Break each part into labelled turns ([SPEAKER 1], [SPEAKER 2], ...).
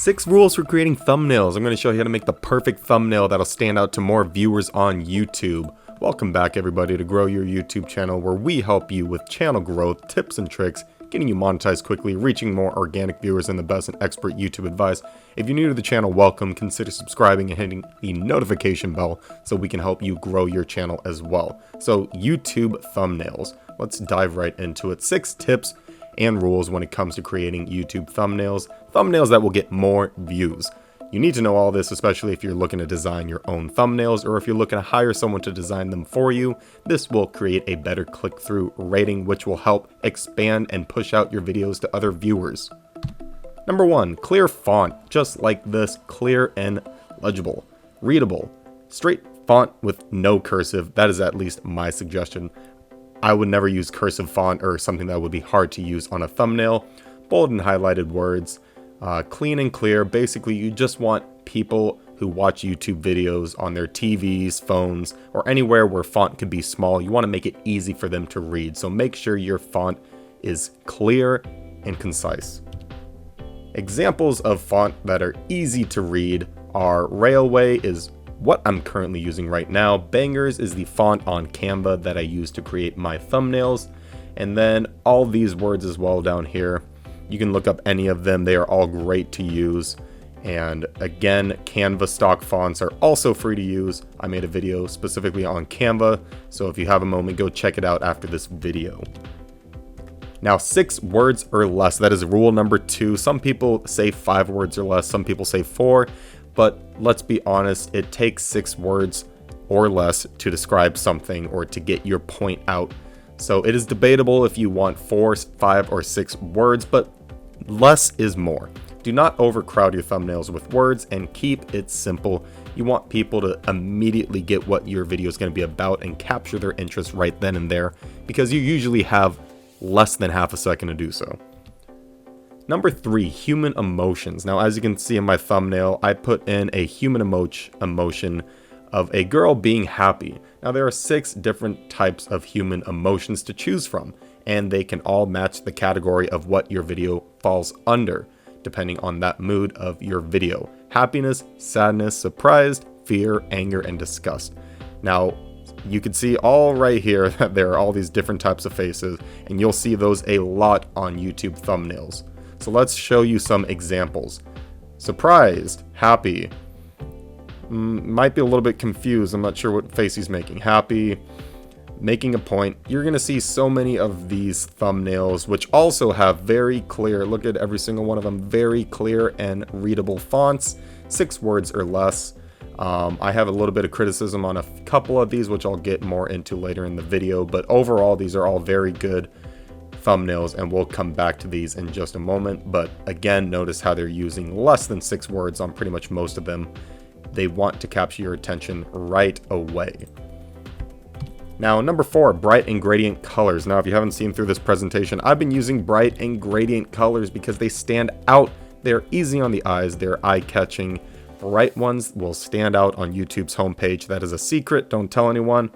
[SPEAKER 1] 6 rules for creating thumbnails. I'm going to show you how to make the perfect thumbnail that'll stand out to more viewers on YouTube. Welcome back everybody to Grow Your YouTube channel, where we help you with channel growth, tips and tricks, getting you monetized quickly, reaching more organic viewers, and the best and expert YouTube advice. If you're new to the channel, welcome. Consider subscribing and hitting the notification bell so we can help you grow your channel as well. So YouTube thumbnails. Let's dive right into it. 6 tips and rules when it comes to creating YouTube thumbnails that will get more views. You need to know all this, especially if you're looking to design your own thumbnails, or if you're looking to hire someone to design them for you. This will create a better click-through rating, which will help expand and push out your videos to other viewers. Number 1, clear font, just like this, clear and legible, readable, straight font with no cursive. That is at least my suggestion. I would never use cursive font or something that would be hard to use on a thumbnail. Bold and highlighted words, clean and clear. Basically, you just want people who watch YouTube videos on their TVs, phones, or anywhere where font could be small. You want to make it easy for them to read. So make sure your font is clear and concise. Examples of font that are easy to read are Railway is what I'm currently using right now. Bangers is the font on Canva that I use to create my thumbnails. And then all these words as well down here. You can look up any of them. They are all great to use. And again, Canva stock fonts are also free to use. I made a video specifically on Canva, so if you have a moment, go check it out after this video. Now, 6 words or less, that is rule number 2. Some people say 5 words or less, some people say 4. But let's be honest, it takes 6 words or less to describe something or to get your point out. So it is debatable if you want 4, 5, or 6 words, but less is more. Do not overcrowd your thumbnails with words and keep it simple. You want people to immediately get what your video is going to be about and capture their interest right then and there, because you usually have less than half a second to do so. Number 3, human emotions. Now, as you can see in my thumbnail, I put in a human emotion of a girl being happy. Now, there are 6 different types of human emotions to choose from, and they can all match the category of what your video falls under, depending on that mood of your video. Happiness, sadness, surprise, fear, anger, and disgust. Now, you can see all right here that there are all these different types of faces, and you'll see those a lot on YouTube thumbnails. So let's show you some examples. Surprised, happy, might be a little bit confused, I'm not sure what face he's making. Happy, making a point. You're gonna see so many of these thumbnails, which also have very clear, look at every single one of them, very clear and readable fonts, 6 words or less. I have a little bit of criticism on a couple of these, which I'll get more into later in the video, but overall these are all very good thumbnails, and we'll come back to these in just a moment. But again, notice how they're using less than 6 words on pretty much most of them. They want to capture your attention right away. Now, number 4, bright and gradient colors. Now, if you haven't seen through this presentation, I've been using bright and gradient colors because they stand out. They're easy on the eyes, they're eye-catching. Bright ones will stand out on YouTube's homepage. That is a secret, don't tell anyone.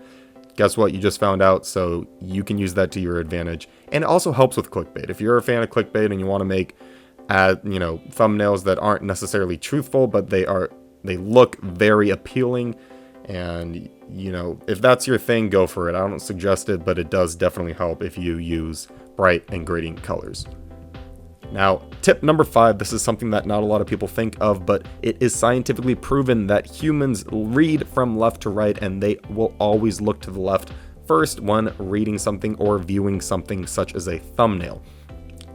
[SPEAKER 1] Guess what? You just found out, so you can use that to your advantage. And it also helps with clickbait. If you're a fan of clickbait and you want to make thumbnails that aren't necessarily truthful, but they look very appealing, and if that's your thing, go for it. I don't suggest it, but it does definitely help if you use bright and gradient colors. Now, tip number 5, this is something that not a lot of people think of, but it is scientifically proven that humans read from left to right, and they will always look to the left first when reading something or viewing something such as a thumbnail.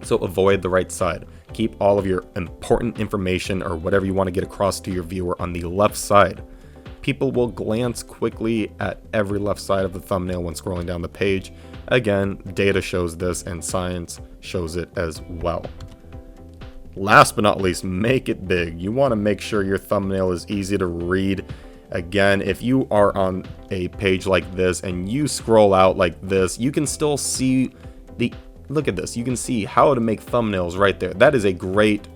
[SPEAKER 1] So avoid the right side. Keep all of your important information or whatever you want to get across to your viewer on the left side. People will glance quickly at every left side of the thumbnail when scrolling down the page. Again, data shows this and science shows it as well. Last but not least, make it big. You want to make sure your thumbnail is easy to read. Again, if you are on a page like this and you scroll out like this, you can still see look at this. You can see how to make thumbnails right there. That is a great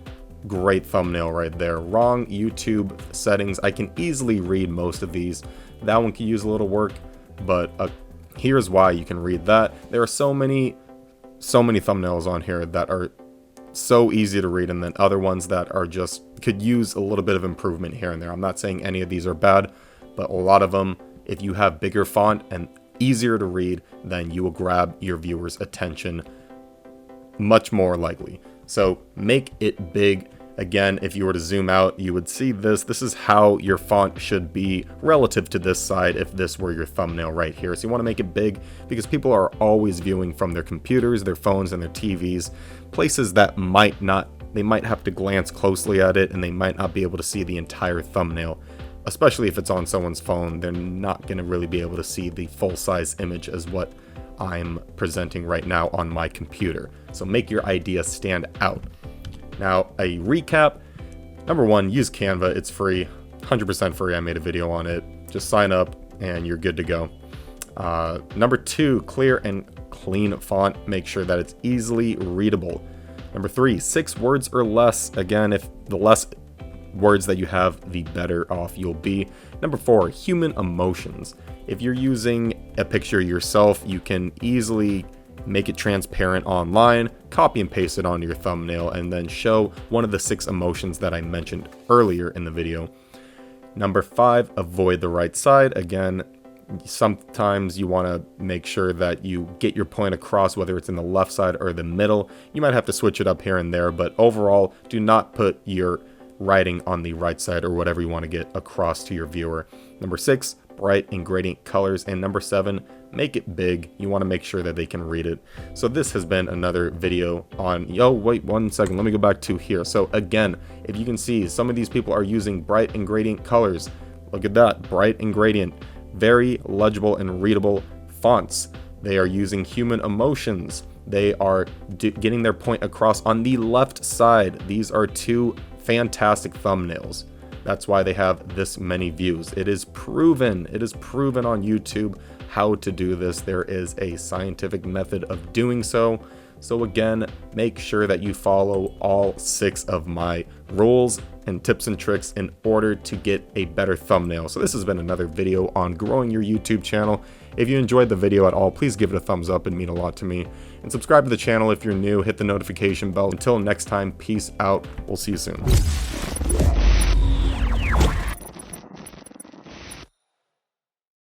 [SPEAKER 1] thumbnail right there. Wrong YouTube settings. I can easily read most of these. That one could use a little work, but here's why you can read that. There are so many thumbnails on here that are so easy to read, and then other ones that are just could use a little bit of improvement here and there. I'm not saying any of these are bad, but a lot of them, if you have bigger font and easier to read, then you will grab your viewers' attention much more likely. So make it big. Again, if you were to zoom out, you would see this. This is how your font should be relative to this side if this were your thumbnail right here. So you want to make it big because people are always viewing from their computers, their phones, and their TVs, places that they might have to glance closely at it and they might not be able to see the entire thumbnail. Especially if it's on someone's phone, they're not going to really be able to see the full-size image as what I'm presenting right now on my computer. So make your idea stand out. Now, a recap. Number one, use Canva. It's free, 100% free. I made a video on it. Just sign up and you're good to go. Number two, clear and clean font. Make sure that it's easily readable. Number three, 6 words or less. Again, if the less words that you have, the better off you'll be. Number 4, human emotions. If you're using a picture yourself, you can easily make it transparent online, copy and paste it onto your thumbnail, and then show one of the 6 emotions that I mentioned earlier in the video. Number 5, avoid the right side. Again, sometimes you want to make sure that you get your point across, whether it's in the left side or the middle. You might have to switch it up here and there, but overall, do not put your writing on the right side or whatever you want to get across to your viewer. Number 6, bright and gradient colors. And number 7, make it big. You want to make sure that they can read it. So this has been another video on, wait 1 second, let me go back to here. So again, if you can see, some of these people are using bright and gradient colors. Look at that, bright and gradient. Very legible and readable fonts. They are using human emotions. They are getting their point across on the left side. These are 2 fantastic thumbnails. That's why they have this many views. It is proven on YouTube how to do this. There is a scientific method of doing so. So again, make sure that you follow all 6 of my rules and tips and tricks in order to get a better thumbnail. So this has been another video on growing your YouTube channel. If you enjoyed the video at all, please give it a thumbs up. It'd mean a lot to me. And subscribe to the channel if you're new. Hit the notification bell. Until next time, peace out. We'll see you soon.